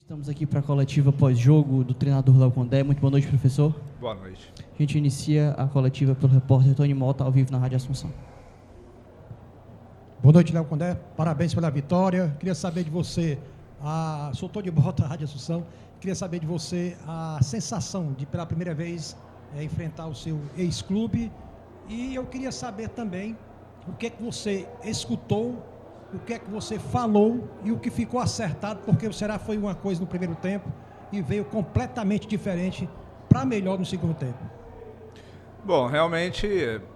Estamos aqui para a coletiva pós-jogo do treinador Léo Condé. Muito boa noite, professor. Boa noite. A gente inicia a coletiva pelo repórter Tony Mota, ao vivo na Rádio Assunção. Boa noite, Léo Condé. Parabéns pela vitória. Queria saber de você, sou Tony Mota da Rádio Assunção, queria saber de você a sensação de, pela primeira vez, enfrentar o seu ex-clube. E eu queria saber também o que é que você escutou, o que é que você falou e o que ficou acertado, porque o Ceará foi uma coisa no primeiro tempo e veio completamente diferente para melhor no segundo tempo. Bom, realmente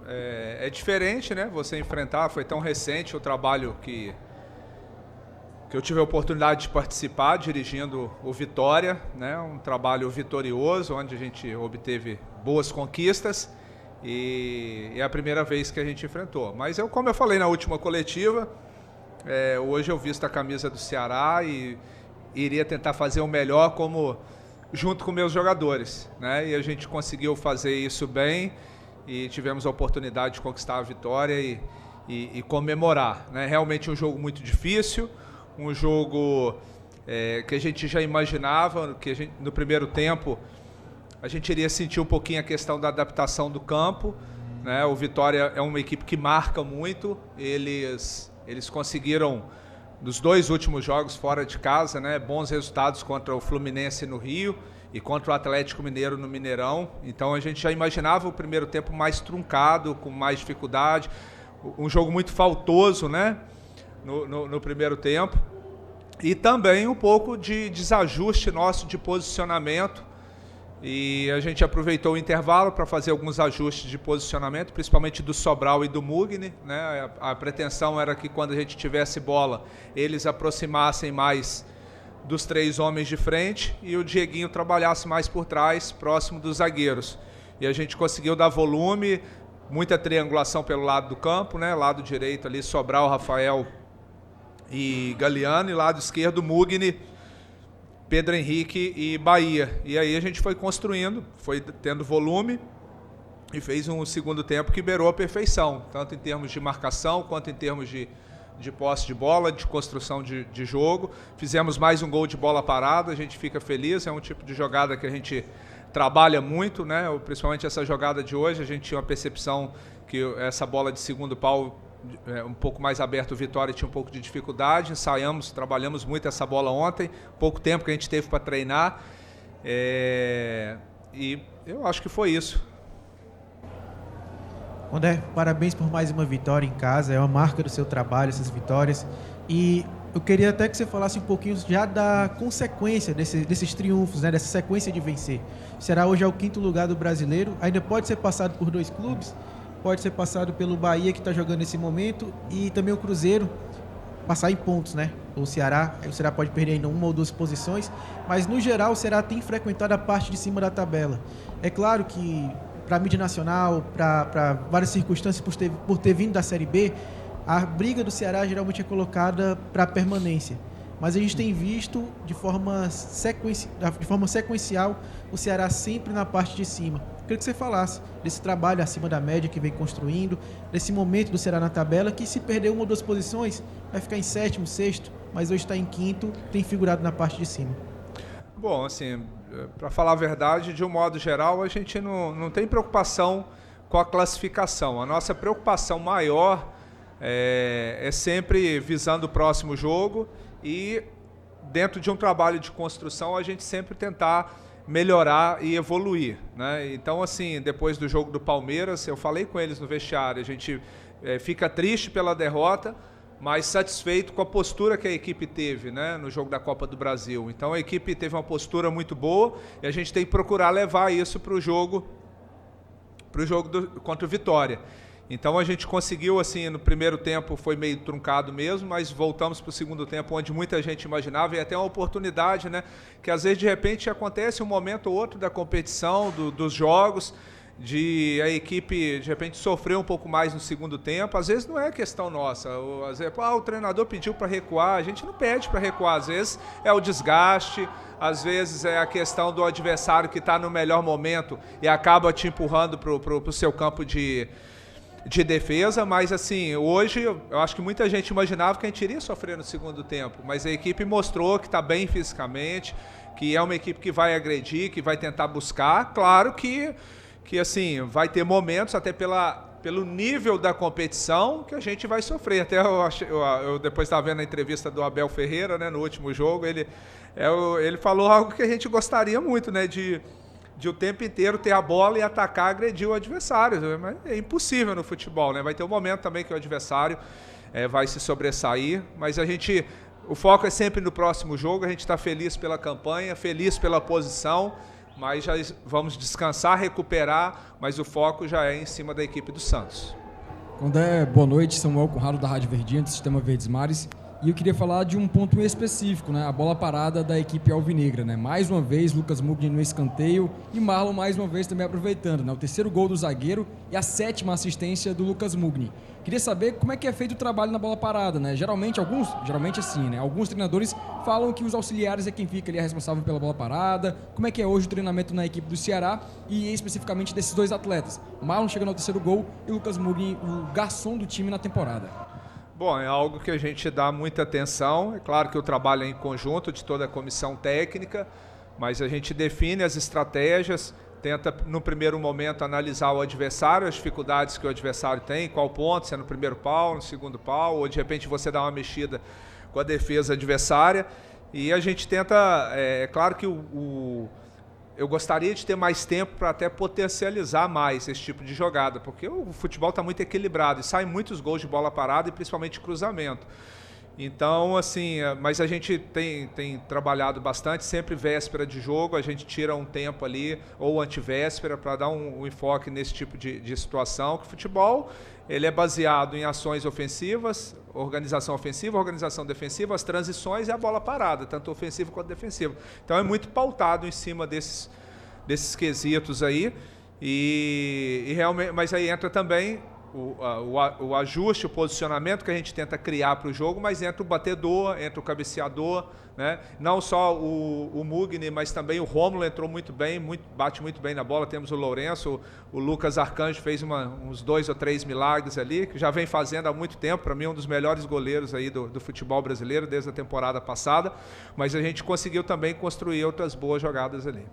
é diferente, né? Você enfrentar, foi tão recente o trabalho que eu tive a oportunidade de participar, dirigindo o Vitória, né? Um trabalho vitorioso, onde a gente obteve boas conquistas e é a primeira vez que a gente enfrentou. Mas como eu falei na última coletiva, hoje eu visto a camisa do Ceará e iria tentar fazer o melhor junto com meus jogadores, né? E a gente conseguiu fazer isso bem e tivemos a oportunidade de conquistar a vitória e comemorar, né? Realmente um jogo muito difícil, um jogo que a gente já imaginava, que no primeiro tempo a gente iria sentir um pouquinho a questão da adaptação do campo, né? O Vitória é uma equipe que marca muito, eles conseguiram, nos 2 últimos jogos fora de casa, né, bons resultados contra o Fluminense no Rio e contra o Atlético Mineiro no Mineirão. Então a gente já imaginava o primeiro tempo mais truncado, com mais dificuldade, um jogo muito faltoso, né, no primeiro tempo. E também um pouco de desajuste nosso de posicionamento. E a gente aproveitou o intervalo para fazer alguns ajustes de posicionamento, principalmente do Sobral e do Mugni, né? A pretensão era que quando a gente tivesse bola, eles aproximassem mais dos 3 homens de frente e o Dieguinho trabalhasse mais por trás, próximo dos zagueiros. E a gente conseguiu dar volume, muita triangulação pelo lado do campo, né? Lado direito ali, Sobral, Rafael e Galeano, e lado esquerdo, Mugni, Pedro Henrique e Bahia. E aí a gente foi construindo, foi tendo volume e fez um segundo tempo que beirou a perfeição, tanto em termos de marcação quanto em termos de posse de bola, de construção de jogo. Fizemos mais um gol de bola parada, a gente fica feliz, é um tipo de jogada que a gente trabalha muito, né? Principalmente essa jogada de hoje, a gente tinha uma percepção que essa bola de segundo pau um pouco mais aberto, o Vitória tinha um pouco de dificuldade, ensaiamos, trabalhamos muito essa bola ontem, pouco tempo que a gente teve para treinar, e eu acho que foi isso. Condé, parabéns por mais uma vitória em casa, é uma marca do seu trabalho, essas vitórias, e eu queria até que você falasse um pouquinho já da consequência desses triunfos, né, dessa sequência de vencer. Será hoje o 5º lugar do Brasileiro, ainda pode ser passado por 2 clubes, pode ser passado pelo Bahia, que está jogando nesse momento, e também o Cruzeiro passar em pontos, né? O Ceará pode perder ainda 1 ou 2 posições, mas no geral o Ceará tem frequentado a parte de cima da tabela. É claro que para a mídia nacional, para várias circunstâncias, por ter vindo da Série B, a briga do Ceará geralmente é colocada para a permanência. Mas a gente tem visto de forma sequencial o Ceará sempre na parte de cima. Queria que você falasse desse trabalho acima da média que vem construindo, desse momento do Ceará na tabela, que se perder 1 ou 2 posições, vai ficar em 7º, 6º, mas hoje está em 5º, tem figurado na parte de cima. Bom, assim, para falar a verdade, de um modo geral, a gente não tem preocupação com a classificação. A nossa preocupação maior é sempre visando o próximo jogo e, dentro de um trabalho de construção, a gente sempre tentar melhorar e evoluir, né? Então, assim, depois do jogo do Palmeiras, eu falei com eles no vestiário, a gente fica triste pela derrota, mas satisfeito com a postura que a equipe teve, né, no jogo da Copa do Brasil. Então a equipe teve uma postura muito boa e a gente tem que procurar levar isso para o jogo contra o Vitória. Então a gente conseguiu, assim, no primeiro tempo foi meio truncado mesmo, mas voltamos para o segundo tempo onde muita gente imaginava, e até uma oportunidade, né, que às vezes de repente acontece um momento ou outro da competição, dos jogos, de a equipe de repente sofrer um pouco mais no segundo tempo. Às vezes não é questão nossa, às vezes, o treinador pediu para recuar, a gente não pede para recuar, às vezes é o desgaste, às vezes é a questão do adversário que está no melhor momento e acaba te empurrando para o seu campo de de defesa, mas assim, hoje eu acho que muita gente imaginava que a gente iria sofrer no segundo tempo, mas a equipe mostrou que está bem fisicamente, que é uma equipe que vai agredir, que vai tentar buscar. Claro que assim, vai ter momentos, até pelo nível da competição, que a gente vai sofrer. Até eu depois estava vendo a entrevista do Abel Ferreira, né, no último jogo, ele falou algo que a gente gostaria muito, né, de o tempo inteiro ter a bola e atacar, agredir o adversário. Mas é impossível no futebol, né? Vai ter um momento também que o adversário vai se sobressair, mas o foco é sempre no próximo jogo. A gente está feliz pela campanha, feliz pela posição, mas já vamos descansar, recuperar, mas o foco já é em cima da equipe do Santos. Condé, boa noite, Samuel Conrado da Rádio Verdinha, do Sistema Verdes Mares. E eu queria falar de um ponto específico, né? A bola parada da equipe alvinegra, né? Mais uma vez, Lucas Mugni no escanteio e Marlon mais uma vez também aproveitando, né? O terceiro gol do zagueiro e a 7ª assistência do Lucas Mugni. Queria saber como é que é feito o trabalho na bola parada, né? Geralmente assim, né? Alguns treinadores falam que os auxiliares é quem fica ali responsável pela bola parada. Como é que é hoje o treinamento na equipe do Ceará e especificamente desses dois atletas? Marlon chegando ao terceiro gol e Lucas Mugni, o garçom do time na temporada. Bom, é algo que a gente dá muita atenção. É claro que o trabalho é em conjunto de toda a comissão técnica, mas a gente define as estratégias, tenta no primeiro momento analisar o adversário, as dificuldades que o adversário tem, qual ponto, se é no primeiro pau, no segundo pau, ou de repente você dá uma mexida com a defesa adversária. E a gente tenta, é claro que eu gostaria de ter mais tempo para até potencializar mais esse tipo de jogada, porque o futebol está muito equilibrado e saem muitos gols de bola parada e principalmente cruzamento. Então, assim, mas a gente tem trabalhado bastante, sempre véspera de jogo, a gente tira um tempo ali, ou antivéspera, para dar um enfoque nesse tipo de situação, que o futebol ele é baseado em ações ofensivas, organização ofensiva, organização defensiva, as transições e a bola parada, tanto ofensiva quanto defensiva. Então é muito pautado em cima desses quesitos aí, e realmente, mas aí entra também o ajuste, o posicionamento que a gente tenta criar para o jogo, mas entra o batedor, entra o cabeceador, né? Não só o Mugni, mas também o Rômulo entrou muito bem, bate muito bem na bola. Temos o Lourenço, o Lucas Arcanjo fez uns 2 ou 3 milagres ali, que já vem fazendo há muito tempo, para mim um dos melhores goleiros aí do futebol brasileiro desde a temporada passada, mas a gente conseguiu também construir outras boas jogadas ali.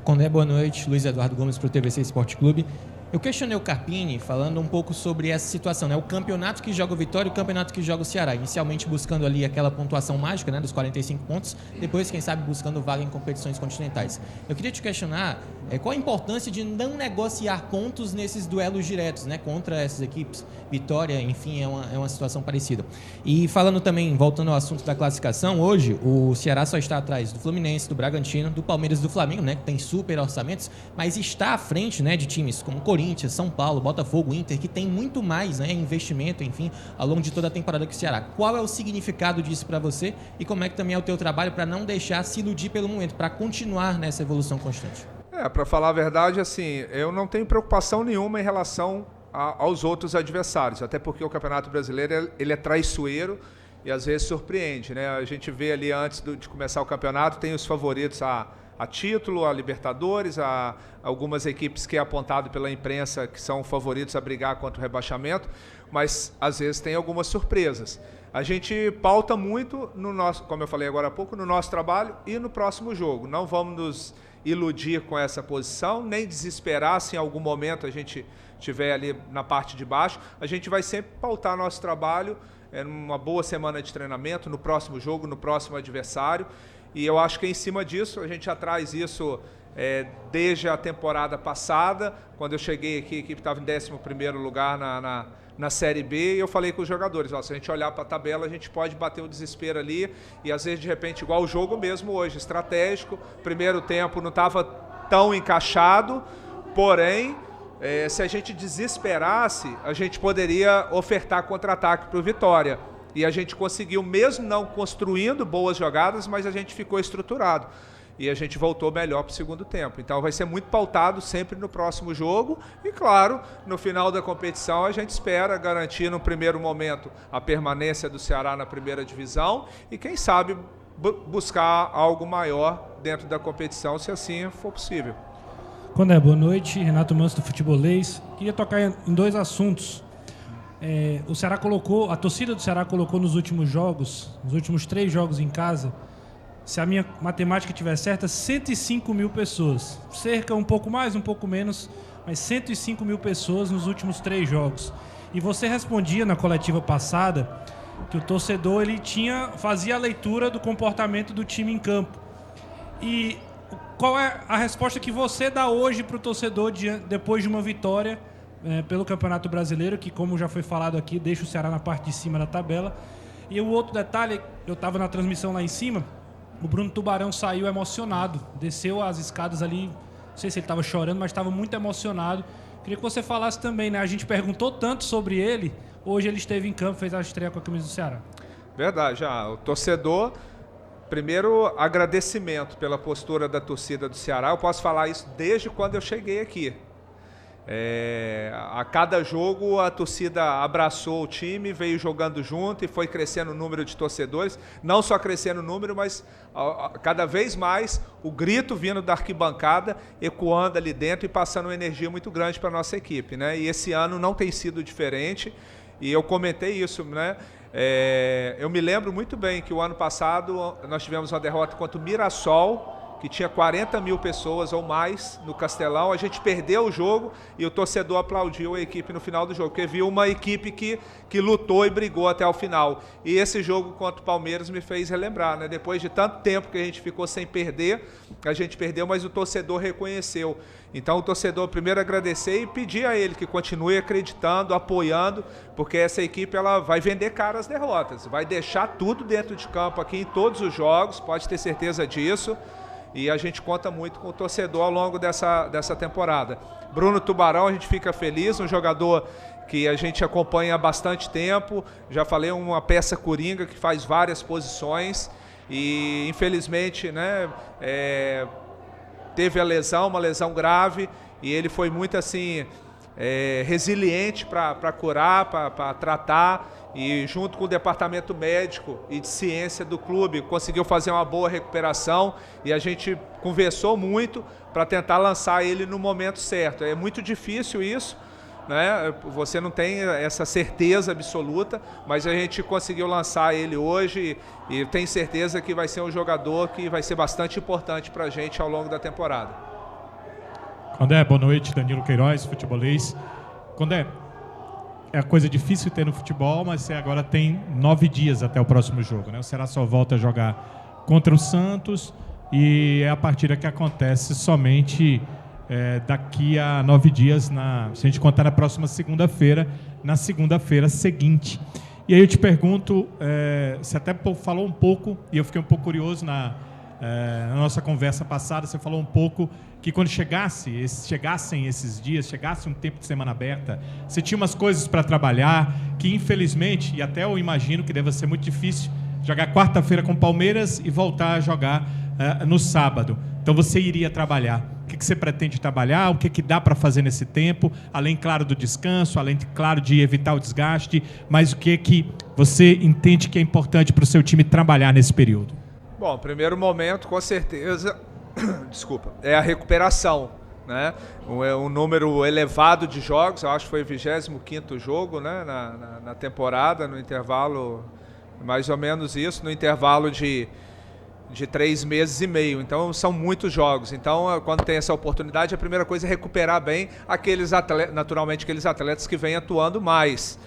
Condé, boa noite. Luiz Eduardo Gomes para o TVC Esporte Clube. Eu questionei o Carpini falando um pouco sobre essa situação, né? O campeonato que joga o Vitória e o campeonato que joga o Ceará. Inicialmente buscando ali aquela pontuação mágica, né, dos 45 pontos, depois, quem sabe, buscando vaga em competições continentais. Eu queria te questionar qual a importância de não negociar pontos nesses duelos diretos, né, contra essas equipes. Vitória, enfim, é uma situação parecida. E falando também, voltando ao assunto da classificação, hoje o Ceará só está atrás do Fluminense, do Bragantino, do Palmeiras e do Flamengo, né, que tem super orçamentos, mas está à frente, né, de times como Corinthians, São Paulo, Botafogo, Inter, que tem muito mais, né, investimento, enfim, ao longo de toda a temporada que o Ceará. Qual é o significado disso para você e como é que também é o teu trabalho para não deixar se iludir pelo momento, para continuar nessa evolução constante? Para falar a verdade, assim, eu não tenho preocupação nenhuma em relação aos outros adversários, até porque o Campeonato Brasileiro ele é traiçoeiro e às vezes surpreende, né? A gente vê ali antes de começar o campeonato, tem os favoritos a título, a Libertadores, a algumas equipes que é apontado pela imprensa que são favoritos a brigar contra o rebaixamento, mas às vezes tem algumas surpresas. A gente pauta muito no nosso, como eu falei agora há pouco, no nosso trabalho e no próximo jogo. Não vamos nos iludir com essa posição, nem desesperar se em algum momento a gente estiver ali na parte de baixo. A gente vai sempre pautar nosso trabalho numa boa semana de treinamento, no próximo jogo, no próximo adversário. E eu acho que em cima disso, a gente já traz isso desde a temporada passada. Quando eu cheguei aqui, a equipe estava em 11º lugar na Série B, e eu falei com os jogadores, se a gente olhar para a tabela, a gente pode bater o desespero ali, e às vezes, de repente, igual o jogo mesmo hoje, estratégico, primeiro tempo não estava tão encaixado, porém, se a gente desesperasse, a gente poderia ofertar contra-ataque para o Vitória. E a gente conseguiu, mesmo não construindo boas jogadas, mas a gente ficou estruturado. E a gente voltou melhor para o segundo tempo. Então vai ser muito pautado sempre no próximo jogo. E claro, no final da competição a gente espera garantir no primeiro momento a permanência do Ceará na primeira divisão. E quem sabe buscar algo maior dentro da competição, se assim for possível. Condé, boa noite. Renato Manso do Futebolês. Queria tocar em dois assuntos. O Ceará colocou, a torcida do Ceará colocou nos últimos jogos, nos últimos 3 jogos em casa, se a minha matemática estiver certa, 105 mil pessoas. Cerca um pouco mais, um pouco menos, mas 105 mil pessoas nos últimos 3 jogos. E você respondia na coletiva passada que o torcedor ele fazia a leitura do comportamento do time em campo. E qual é a resposta que você dá hoje para o torcedor depois de uma vitória pelo Campeonato Brasileiro, que, como já foi falado aqui, deixa o Ceará na parte de cima da tabela? E o outro detalhe, eu estava na transmissão lá em cima, o Bruno Tubarão saiu emocionado, desceu as escadas ali, não sei se ele estava chorando, mas estava muito emocionado. Queria que você falasse também, né? A gente perguntou tanto sobre ele, hoje ele esteve em campo, fez a estreia com a camisa do Ceará. Verdade, o torcedor, primeiro agradecimento pela postura da torcida do Ceará, eu posso falar isso desde quando eu cheguei aqui. A cada jogo a torcida abraçou o time, veio jogando junto e foi crescendo o número de torcedores, não só crescendo o número, mas cada vez mais o grito vindo da arquibancada, ecoando ali dentro e passando uma energia muito grande para a nossa equipe, né? E esse ano não tem sido diferente, e eu comentei isso, né? Eu me lembro muito bem que o ano passado nós tivemos uma derrota contra o Mirassol, que tinha 40 mil pessoas ou mais no Castelão. A gente perdeu o jogo e o torcedor aplaudiu a equipe no final do jogo, porque viu uma equipe que lutou e brigou até o final. E esse jogo contra o Palmeiras me fez relembrar, né? Depois de tanto tempo que a gente ficou sem perder, a gente perdeu, mas o torcedor reconheceu. Então o torcedor primeiro agradecer e pedir a ele que continue acreditando, apoiando, porque essa equipe ela vai vender caro as derrotas, vai deixar tudo dentro de campo aqui em todos os jogos, pode ter certeza disso. E a gente conta muito com o torcedor ao longo dessa temporada. Bruno Tubarão, a gente fica feliz, um jogador que a gente acompanha há bastante tempo. Já falei, uma peça coringa que faz várias posições. E, infelizmente, né, teve a lesão, uma lesão grave. E ele foi muito assim, resiliente para curar, para tratar. E junto com o departamento médico e de ciência do clube, conseguiu fazer uma boa recuperação e a gente conversou muito para tentar lançar ele no momento certo. É muito difícil isso, né? Você não tem essa certeza absoluta, mas a gente conseguiu lançar ele hoje e tenho certeza que vai ser um jogador que vai ser bastante importante para a gente ao longo da temporada. Condé, boa noite. Danilo Queiroz, futebolês. Condé, é coisa difícil ter no futebol, mas você agora tem 9 dias até o próximo jogo, né? O Ceará só volta a jogar contra o Santos e é a partida que acontece somente daqui a 9 dias, se a gente contar na próxima segunda-feira, na segunda-feira seguinte. E aí eu te pergunto, você até falou um pouco, e eu fiquei um pouco curioso na nossa conversa passada, você falou um pouco que quando chegassem esses dias, chegasse um tempo de semana aberta, você tinha umas coisas para trabalhar que, infelizmente, e até eu imagino que deva ser muito difícil, jogar quarta-feira com o Palmeiras e voltar a jogar no sábado. Então você iria trabalhar. O que você pretende trabalhar? O que dá para fazer nesse tempo? Além, claro, do descanso, além, claro, de evitar o desgaste, mas o que você entende que é importante para o seu time trabalhar nesse período? Bom, primeiro momento, com certeza, desculpa, é a recuperação, né? Um número elevado de jogos, eu acho que foi o 25º jogo, né? na temporada, no intervalo, mais ou menos isso, no intervalo de 3 meses e meio. Então, são muitos jogos. Então, quando tem essa oportunidade, a primeira coisa é recuperar bem naturalmente, aqueles atletas que vêm atuando mais.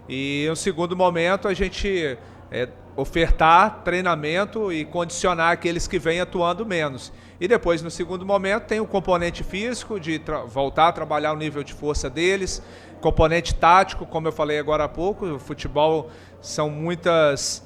E, no segundo momento, a gente ofertar treinamento e condicionar aqueles que vêm atuando menos. E depois, no segundo momento, tem o componente físico, de voltar a trabalhar o nível de força deles, componente tático, como eu falei agora há pouco, o futebol são muitas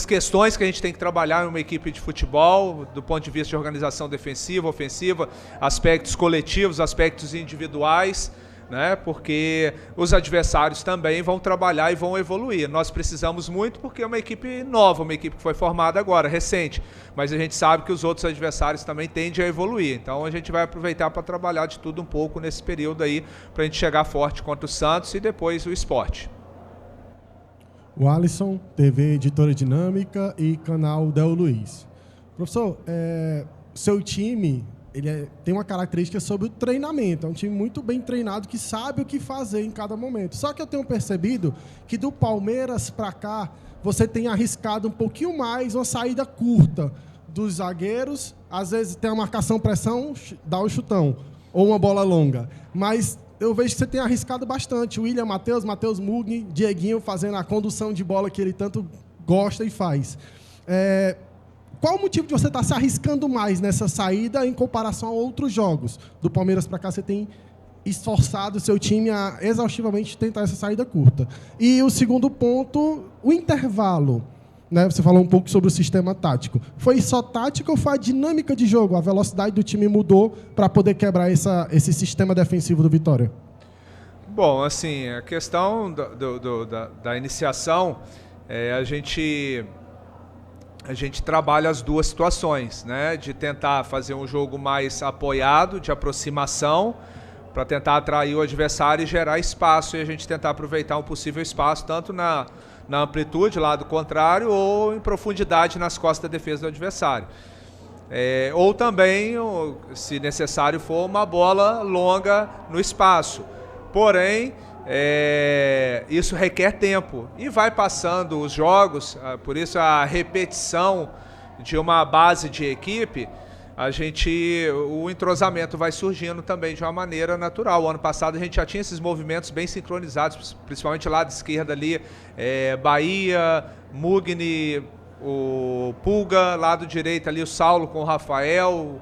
questões que a gente tem que trabalhar em uma equipe de futebol, do ponto de vista de organização defensiva, ofensiva, aspectos coletivos, aspectos individuais, né? Porque os adversários também vão trabalhar e vão evoluir. Nós precisamos muito porque é uma equipe nova, uma equipe que foi formada agora, recente, mas a gente sabe que os outros adversários também tendem a evoluir. Então a gente vai aproveitar para trabalhar de tudo um pouco nesse período aí, para a gente chegar forte contra o Santos e depois o Sport. O Alisson, TV Editora Dinâmica e canal Del Luiz. Professor, seu time tem uma característica sobre o treinamento. É um time muito bem treinado que sabe o que fazer em cada momento. Só que eu tenho percebido que do Palmeiras para cá, você tem arriscado um pouquinho mais uma saída curta dos zagueiros. Às vezes tem a marcação-pressão, dá o chutão, ou uma bola longa. Mas eu vejo que você tem arriscado bastante. William Matheus, Matheus Mugni, Dieguinho fazendo a condução de bola que ele tanto gosta e faz. Qual o motivo de você estar se arriscando mais nessa saída em comparação a outros jogos? Do Palmeiras para cá, você tem esforçado o seu time a exaustivamente tentar essa saída curta. E o segundo ponto, o intervalo. Né? Você falou um pouco sobre o sistema tático. Foi só tática ou foi a dinâmica de jogo? A velocidade do time mudou para poder quebrar esse sistema defensivo do Vitória? Bom, assim, a questão da iniciação, a gente trabalha as duas situações, né? De tentar fazer um jogo mais apoiado, de aproximação, para tentar atrair o adversário e gerar espaço, e a gente tentar aproveitar um possível espaço, tanto na amplitude, lado contrário, ou em profundidade nas costas da defesa do adversário. Ou também, se necessário for, uma bola longa no espaço. Porém, isso requer tempo e vai passando os jogos, por isso a repetição de uma base de equipe, o entrosamento vai surgindo também de uma maneira natural. O ano passado a gente já tinha esses movimentos bem sincronizados, principalmente lado esquerdo ali, Bahia, Mugni, o Pulga, lado direito ali o Saulo com o Rafael,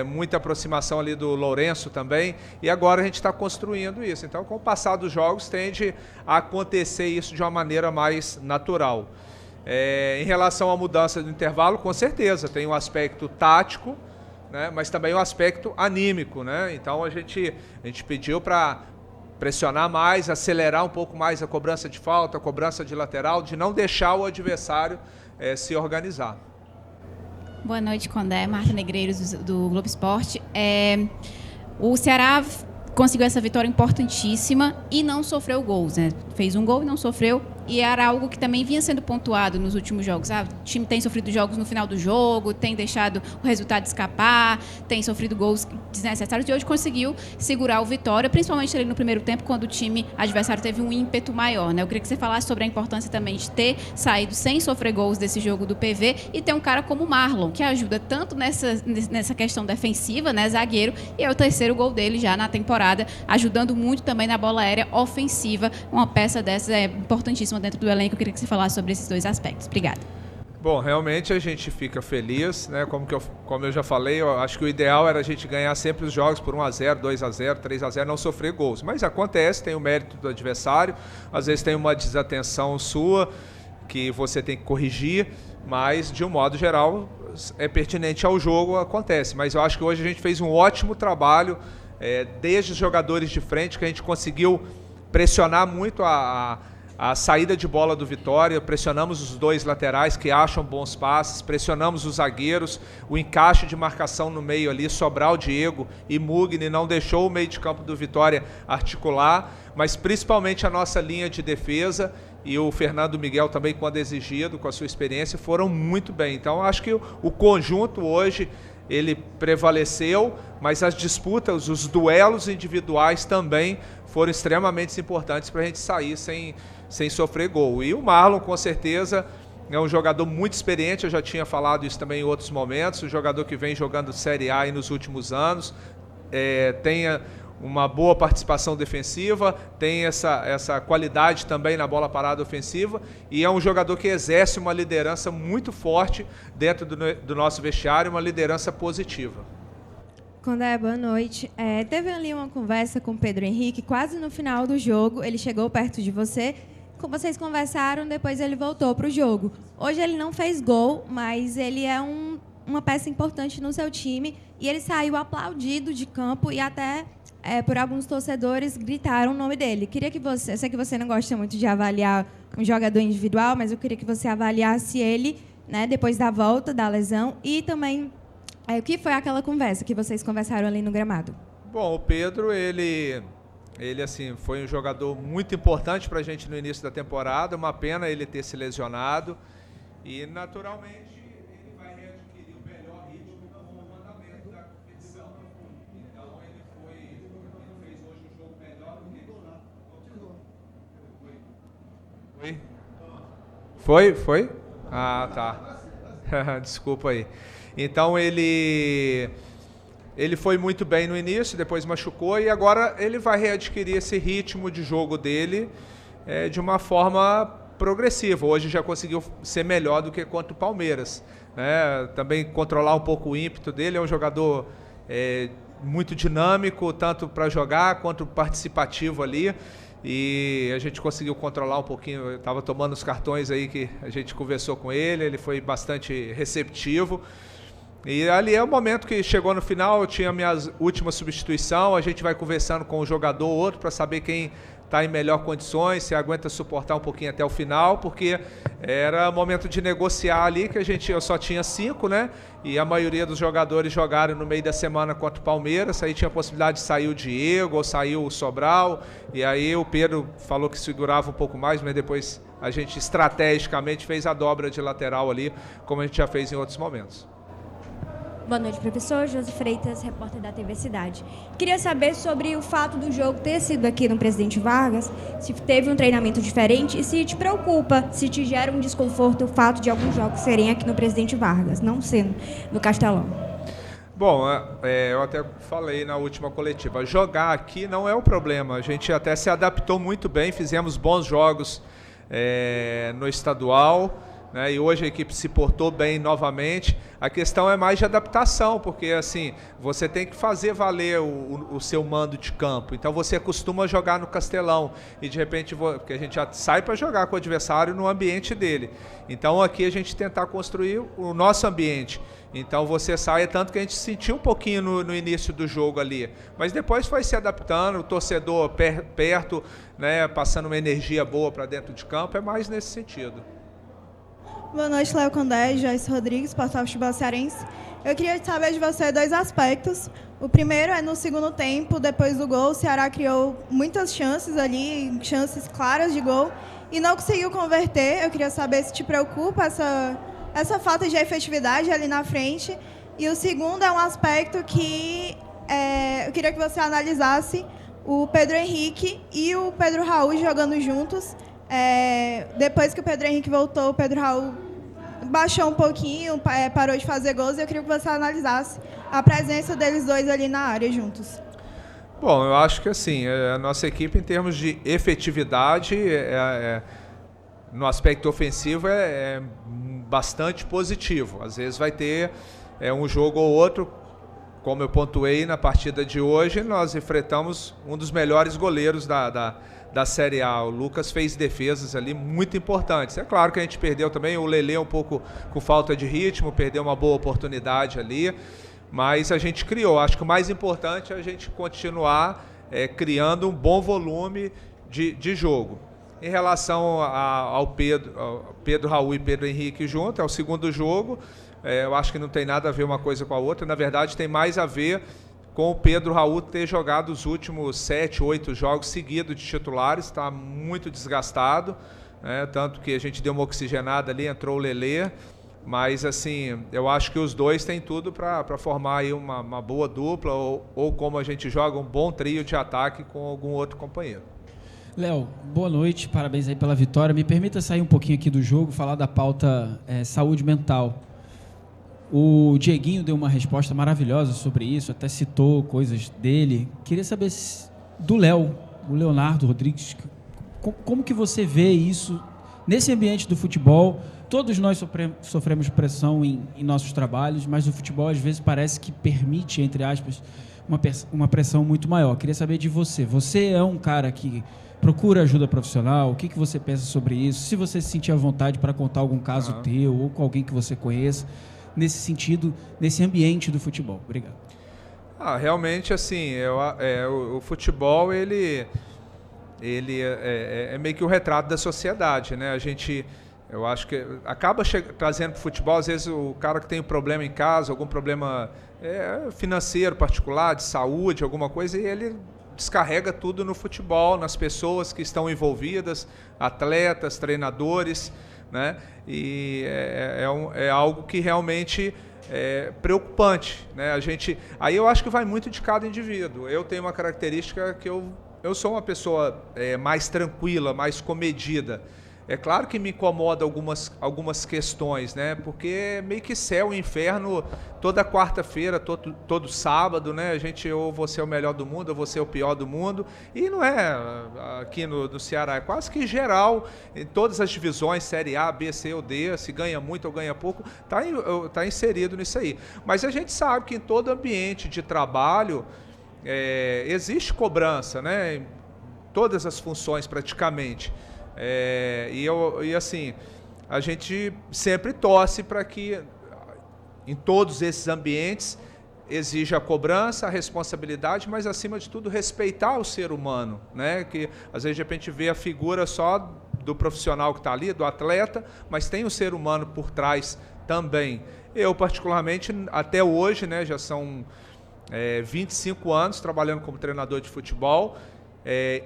muita aproximação ali do Lourenço também, e agora a gente está construindo isso. Então, com o passar dos jogos, tende a acontecer isso de uma maneira mais natural. Em relação à mudança do intervalo, com certeza, tem um aspecto tático, né, mas também um aspecto anímico, né? Então, a gente pediu para pressionar mais, acelerar um pouco mais a cobrança de falta, a cobrança de lateral, de não deixar o adversário se organizar. Boa noite, Condé. Marta Negreiros, do Globo Esporte. O Ceará conseguiu essa vitória importantíssima e não sofreu gols, né? Fez um gol e não sofreu, e era algo que também vinha sendo pontuado nos últimos jogos. O time tem sofrido jogos no final do jogo, tem deixado o resultado escapar, tem sofrido gols desnecessários, e hoje conseguiu segurar o Vitória, principalmente ali no primeiro tempo, quando o time adversário teve um ímpeto maior, né? Eu queria que você falasse sobre a importância também de ter saído sem sofrer gols desse jogo do PV e ter um cara como o Marlon, que ajuda tanto nessa questão defensiva, né, zagueiro, e é o terceiro gol dele já na temporada, ajudando muito também na bola aérea ofensiva. Uma peça dessa é importantíssima dentro do elenco. Eu queria que você falasse sobre esses dois aspectos. Obrigada. Bom, realmente a gente fica feliz, né? Como eu já falei, eu acho que o ideal era a gente ganhar sempre os jogos por 1-0, 2-0, 3-0, não sofrer gols. Mas acontece, tem o mérito do adversário, às vezes tem uma desatenção sua que você tem que corrigir, mas de um modo geral é pertinente ao jogo, acontece. Mas eu acho que hoje a gente fez um ótimo trabalho, desde os jogadores de frente, que a gente conseguiu pressionar muito a saída de bola do Vitória, pressionamos os dois laterais que acham bons passes, pressionamos os zagueiros, o encaixe de marcação no meio ali, Sobral, Diego e Mugni não deixou o meio de campo do Vitória articular, mas principalmente a nossa linha de defesa e o Fernando Miguel também, quando exigido, com a sua experiência, foram muito bem. Então, acho que o conjunto hoje ele prevaleceu, mas as disputas, os duelos individuais também foram extremamente importantes para a gente sair sem sofrer gol. E o Marlon, com certeza, é um jogador muito experiente, eu já tinha falado isso também em outros momentos, um jogador que vem jogando Série A aí nos últimos anos, tem uma boa participação defensiva, tem essa qualidade também na bola parada ofensiva, e é um jogador que exerce uma liderança muito forte dentro do nosso vestiário, uma liderança positiva. Condé, boa noite. Teve ali uma conversa com o Pedro Henrique, quase no final do jogo, ele chegou perto de você, vocês conversaram, depois ele voltou para o jogo. Hoje ele não fez gol, mas ele é uma peça importante no seu time, e ele saiu aplaudido de campo e até por alguns torcedores gritaram o nome dele. Queria que você, eu sei que você não gosta muito de avaliar um jogador individual, mas eu queria que você avaliasse ele, né, depois da volta da lesão, e também o que foi aquela conversa que vocês conversaram ali no gramado. Bom, o Pedro, ele assim, foi um jogador muito importante para a gente no início da temporada, uma pena ele ter se lesionado, e naturalmente ele vai readquirir o melhor ritmo no andamento da competição. Foi? Ah, tá. Desculpa aí. Então ele foi muito bem no início, depois machucou e agora ele vai readquirir esse ritmo de jogo dele de uma forma progressiva. Hoje já conseguiu ser melhor do que contra o Palmeiras, né? Também controlar um pouco o ímpeto dele. É um jogador muito dinâmico, tanto para jogar quanto participativo ali. E a gente conseguiu controlar um pouquinho. Eu estava tomando os cartões aí que a gente conversou com ele. Ele foi bastante receptivo. E ali é o momento que chegou no final. Eu tinha a minha última substituição. A gente vai conversando com um jogador ou outro para saber quem está em melhor condições, se aguenta suportar um pouquinho até o final, porque era momento de negociar ali, que eu só tinha 5, né? E a maioria dos jogadores jogaram no meio da semana contra o Palmeiras. Aí tinha a possibilidade de sair o Diego ou sair o Sobral. E aí o Pedro falou que segurava um pouco mais, mas depois a gente estrategicamente fez a dobra de lateral ali, como a gente já fez em outros momentos. Boa noite, professor. Josi Freitas, repórter da TV Cidade. Queria saber sobre o fato do jogo ter sido aqui no Presidente Vargas, se teve um treinamento diferente e se te preocupa, se te gera um desconforto o fato de alguns jogos serem aqui no Presidente Vargas, não sendo no Castelão. Bom, eu até falei na última coletiva, jogar aqui não é o problema. A gente até se adaptou muito bem, fizemos bons jogos no estadual, né, e hoje a equipe se portou bem novamente. A questão é mais de adaptação, porque assim, você tem que fazer valer o seu mando de campo. Então você costuma jogar no Castelão e de repente, porque a gente já sai para jogar com o adversário no ambiente dele. Então aqui a gente tentar construir o nosso ambiente. Então você sai, tanto que a gente sentiu um pouquinho no início do jogo ali, mas depois foi se adaptando, o torcedor perto, né, passando uma energia boa para dentro de campo, é mais nesse sentido. Boa noite, Léo Condé, Joyce Rodrigues, portal Futebol Cearense. Eu queria saber de você 2 aspectos. O primeiro é no segundo tempo, depois do gol, o Ceará criou muitas chances ali, chances claras de gol, e não conseguiu converter. Eu queria saber se te preocupa essa falta de efetividade ali na frente. E o segundo é um aspecto que eu queria que você analisasse o Pedro Henrique e o Pedro Raul jogando juntos. Depois que o Pedro Henrique voltou, o Pedro Raul baixou um pouquinho, parou de fazer gols, e eu queria que você analisasse a presença deles dois ali na área juntos. Bom, eu acho que assim, a nossa equipe em termos de efetividade, no aspecto ofensivo, é bastante positivo. Às vezes vai ter um jogo ou outro, como eu pontuei na partida de hoje, nós enfrentamos um dos melhores goleiros da Série A. O Lucas fez defesas ali muito importantes. É claro que a gente perdeu também, o Lelê um pouco com falta de ritmo, perdeu uma boa oportunidade ali, mas a gente criou. Acho que o mais importante é a gente continuar criando um bom volume de jogo. Em relação ao Pedro Raul e Pedro Henrique junto, é o segundo jogo, eu acho que não tem nada a ver uma coisa com a outra, na verdade tem mais a ver com o Pedro Raul ter jogado os últimos 7, 8 jogos seguidos de titulares, está muito desgastado, né? Tanto que a gente deu uma oxigenada ali, entrou o Lelê, mas assim, eu acho que os dois têm tudo para formar aí uma boa dupla, ou como a gente joga, um bom trio de ataque com algum outro companheiro. Léo, boa noite, parabéns aí pela vitória. Me permita sair um pouquinho aqui do jogo, falar da pauta saúde mental. O Dieguinho deu uma resposta maravilhosa sobre isso, até citou coisas dele. Queria saber do Léo, o Leonardo Rodrigues, como que você vê isso nesse ambiente do futebol? Todos nós sofremos pressão em nossos trabalhos, mas o futebol às vezes parece que permite, entre aspas, uma pressão muito maior. Queria saber de você. Você é um cara que procura ajuda profissional? O que você pensa sobre isso? Se você se sentir à vontade para contar algum caso teu ou com alguém que você conheça, nesse sentido, nesse ambiente do futebol. Obrigado. Realmente, assim, o futebol, ele é meio que o retrato da sociedade, né? Eu acho que acaba trazendo para o futebol, às vezes, o cara que tem um problema em casa, algum problema financeiro particular, de saúde, alguma coisa, e ele descarrega tudo no futebol, nas pessoas que estão envolvidas, atletas, treinadores, né? E é algo que realmente é preocupante, né? Aí eu acho que vai muito de cada indivíduo. Eu tenho uma característica que eu sou uma pessoa mais tranquila, mais comedida. É claro que me incomoda algumas questões, né? Porque é meio que céu e inferno toda quarta-feira, todo sábado, né? A gente ou você é o melhor do mundo ou você é o pior do mundo. E não é aqui no Ceará, é quase que geral, em todas as divisões, Série A, B, C ou D, se ganha muito ou ganha pouco, tá inserido nisso aí. Mas a gente sabe que em todo ambiente de trabalho existe cobrança, né? Em todas as funções praticamente. E assim, a gente sempre torce para que em todos esses ambientes exija a cobrança, a responsabilidade, mas acima de tudo respeitar o ser humano, né? Que às vezes de repente vê a figura só do profissional que está ali, do atleta, mas tem o ser humano por trás também. Eu particularmente até hoje, né, já são 25 anos trabalhando como treinador de futebol.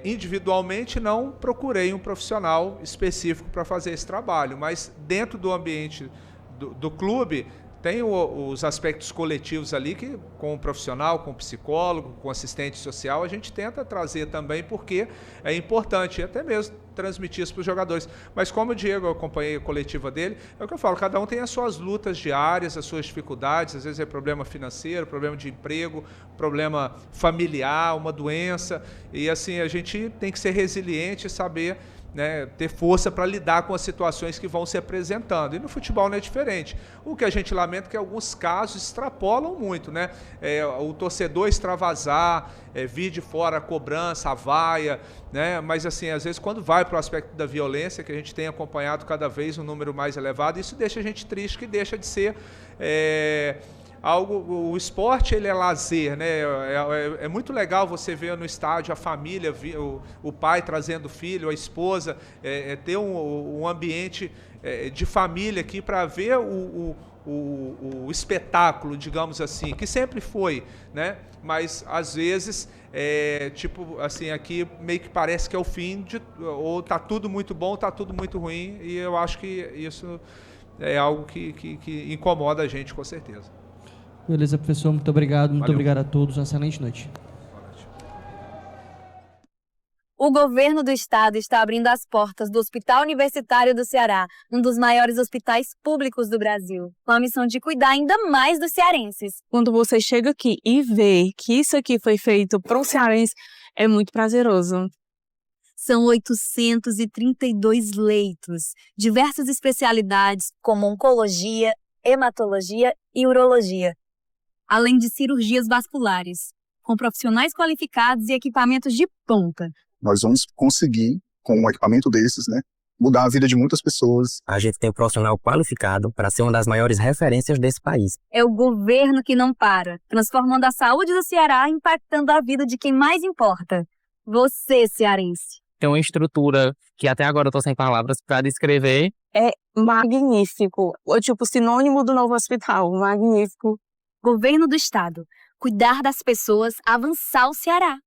Individualmente não procurei um profissional específico para fazer esse trabalho, mas dentro do ambiente do clube tem os aspectos coletivos ali que com o profissional, com o psicólogo, com o assistente social, a gente tenta trazer também porque é importante até mesmo transmitir isso para os jogadores. Mas como o Diego, eu acompanhei a coletiva dele, é o que eu falo, cada um tem as suas lutas diárias, as suas dificuldades, às vezes é problema financeiro, problema de emprego, problema familiar, uma doença, e assim, a gente tem que ser resiliente e saber, né, ter força para lidar com as situações que vão se apresentando. E no futebol não é diferente. O que a gente lamenta é que alguns casos extrapolam muito, né? O torcedor extravasar, vir de fora a cobrança, a vaia, né? Mas assim, às vezes quando vai para o aspecto da violência, que a gente tem acompanhado cada vez um número mais elevado, isso deixa a gente triste, que deixa de ser o esporte, ele é lazer, né? É muito legal você ver no estádio a família, o pai trazendo o filho, a esposa, ter um ambiente de família aqui para ver o espetáculo, digamos assim, que sempre foi, né? Mas às vezes tipo assim, aqui meio que parece que é o fim ou tá tudo muito bom, tá tudo muito ruim, e eu acho que isso é algo que incomoda a gente, com certeza. Beleza, professor, muito obrigado. Muito Valeu. obrigado a todos. Uma excelente noite. O governo do estado está abrindo as portas do Hospital Universitário do Ceará, um dos maiores hospitais públicos do Brasil, com a missão de cuidar ainda mais dos cearenses. Quando você chega aqui e vê que isso aqui foi feito para um cearense, é muito prazeroso. São 832 leitos, diversas especialidades como oncologia, hematologia e urologia, além de cirurgias vasculares, com profissionais qualificados e equipamentos de ponta. Nós vamos conseguir, com um equipamento desses, né, mudar a vida de muitas pessoas. A gente tem um profissional qualificado para ser uma das maiores referências desse país. É o governo que não para, transformando a saúde do Ceará, impactando a vida de quem mais importa. Você, cearense. Tem uma estrutura que até agora eu estou sem palavras para descrever. É magnífico. É tipo sinônimo do novo hospital. Magnífico. Governo do Estado. Cuidar das pessoas, avançar o Ceará.